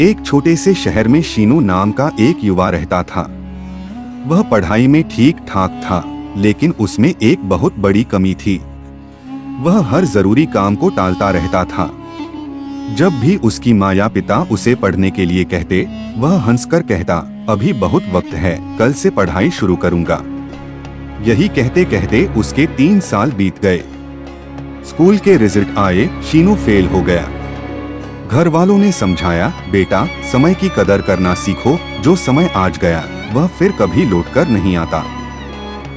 एक छोटे से शहर में शीनू नाम का एक युवा रहता था। वह पढ़ाई में ठीक ठाक था, लेकिन उसमें एक बहुत बड़ी कमी थी। वह हर जरूरी काम को टालता रहता था। जब भी उसकी माँ या पिता उसे पढ़ने के लिए कहते, वह हंसकर कहता, अभी बहुत वक्त है, कल से पढ़ाई शुरू करूंगा। यही कहते कहते उसके 3 साल बीत गए। स्कूल के रिजल्ट आए, शीनू फेल हो गया। घर वालों ने समझाया, बेटा समय की कदर करना सीखो, जो समय आज गया वह फिर कभी लौटकर नहीं आता।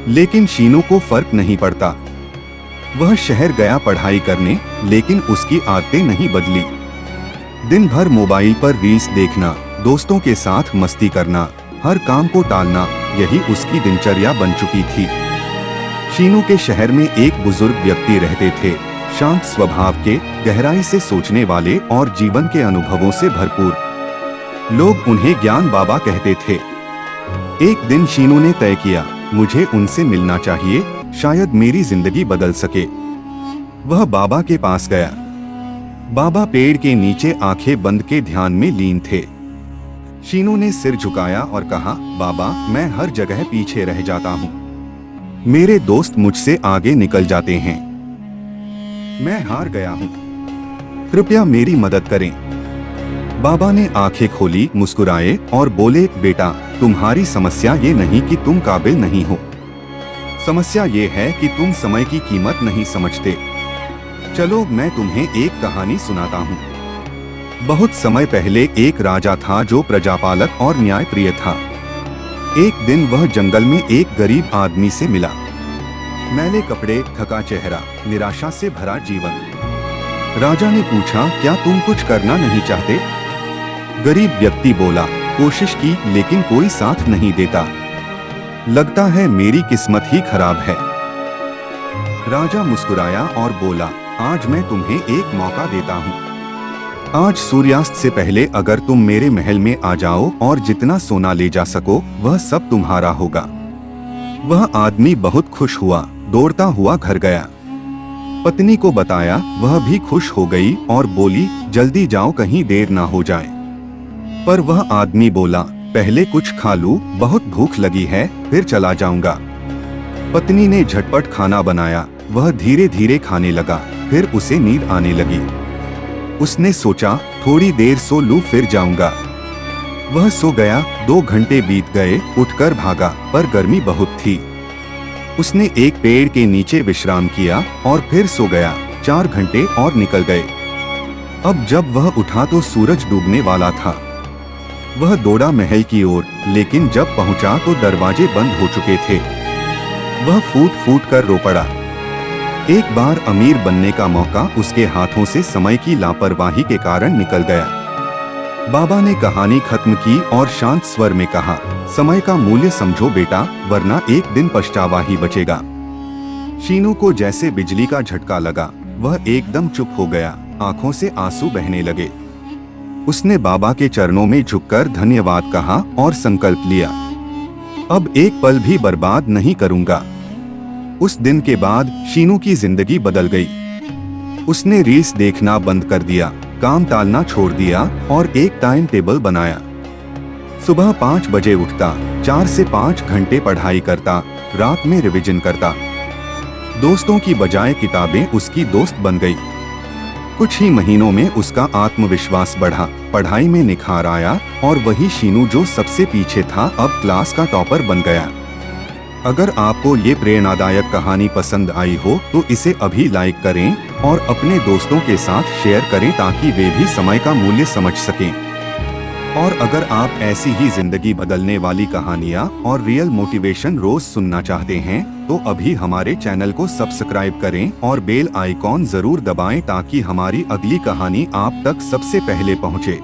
लेकिन शीनू को फर्क नहीं पड़ता। वह शहर गया पढ़ाई करने, लेकिन उसकी आदतें नहीं बदली। दिन भर मोबाइल पर रील्स देखना, दोस्तों के साथ मस्ती करना, हर काम को टालना, यही उसकी दिनचर्या बन चुकी थी। शीनू के शहर में एक बुजुर्ग व्यक्ति रहते थे, शांत स्वभाव के, गहराई से सोचने वाले और जीवन के अनुभवों से भरपूर। लोग उन्हें ज्ञान बाबा कहते थे। एक दिन शीनू ने तय किया, मुझे उनसे मिलना चाहिए, शायद मेरी जिंदगी बदल सके। वह बाबा के पास गया। बाबा पेड़ के नीचे आंखें बंद के ध्यान में लीन थे। शीनू ने सिर झुकाया और कहा, बाबा मैं हर जगह पीछे रह जाता हूँ। मेरे दोस्त मुझसे आगे निकल जाते हैं। मैं हार गया हूँ, कृपया मेरी मदद करें। बाबा ने आंखें खोली, मुस्कुराए और बोले, बेटा तुम्हारी समस्या ये नहीं कि तुम काबिल नहीं हो, समस्या ये है कि तुम समय की कीमत नहीं समझते। चलो मैं तुम्हें एक कहानी सुनाता हूँ। बहुत समय पहले एक राजा था जो प्रजापालक और न्यायप्रिय था। एक दिन वह जंगल में एक गरीब आदमी से मिला। मैले कपड़े, थका चेहरा, निराशा से भरा जीवन। राजा ने पूछा, क्या तुम कुछ करना नहीं चाहते? गरीब व्यक्ति बोला, कोशिश की लेकिन कोई साथ नहीं देता। लगता है मेरी किस्मत ही खराब है। राजा मुस्कुराया और बोला, आज मैं तुम्हें एक मौका देता हूँ। आज सूर्यास्त से पहले अगर तुम मेरे महल में आ जाओ और जितना सोना ले जा सको वह सब तुम्हारा होगा। वह आदमी बहुत खुश हुआ, दौड़ता हुआ घर गया। पत्नी को बताया, वह भी खुश हो गई और बोली, जल्दी जाओ कहीं देर ना हो जाए। पर वह आदमी बोला, पहले कुछ खा लूं, बहुत भूख लगी है, फिर चला जाऊंगा। पत्नी ने झटपट खाना बनाया। वह धीरे धीरे खाने लगा, फिर उसे नींद आने लगी। उसने सोचा, थोड़ी देर सो लूं फिर जाऊंगा। वह सो गया। 2 घंटे बीत गए, उठकर भागा, पर गर्मी बहुत थी। उसने एक पेड़ के नीचे विश्राम किया और फिर सो गया। 4 घंटे और निकल गए। अब जब वह उठा तो सूरज डूबने वाला था। वह दौड़ा महल की ओर, लेकिन जब पहुंचा तो दरवाजे बंद हो चुके थे। वह फूट फूट कर रो पड़ा। एक बार अमीर बनने का मौका उसके हाथों से समय की लापरवाही के कारण निकल गया। बाबा ने कहानी खत्म की और शांत स्वर में कहा, समय का मूल्य समझो बेटा, वरना एक दिन पछतावा ही बचेगा। शीनू को जैसे बिजली का झटका लगा। वह एकदम चुप हो गया, आंखों से आंसू बहने लगे। उसने बाबा के चरणों में झुककर धन्यवाद कहा और संकल्प लिया, अब एक पल भी बर्बाद नहीं करूंगा। उस दिन के बाद शीनू की जिंदगी बदल गई। उसने रील्स देखना बंद कर दिया, काम टालना छोड़ दिया और एक टाइम टेबल बनाया। सुबह 5 बजे उठता, 4 से 5 घंटे पढ़ाई करता, रात में रिवीजन करता। दोस्तों की बजाय किताबें उसकी दोस्त बन गई। कुछ ही महीनों में उसका आत्मविश्वास बढ़ा, पढ़ाई में निखार आया और वही शीनू जो सबसे पीछे था अब क्लास का टॉपर बन गया। अगर आपको ये प्रेरणादायक कहानी पसंद आई हो तो इसे अभी लाइक करें और अपने दोस्तों के साथ शेयर करें ताकि वे भी समय का मूल्य समझ सकें। और अगर आप ऐसी ही जिंदगी बदलने वाली कहानियाँ और रियल मोटिवेशन रोज सुनना चाहते हैं तो अभी हमारे चैनल को सब्सक्राइब करें और बेल आइकॉन जरूर दबाएं ताकि हमारी अगली कहानी आप तक सबसे पहले पहुँचे।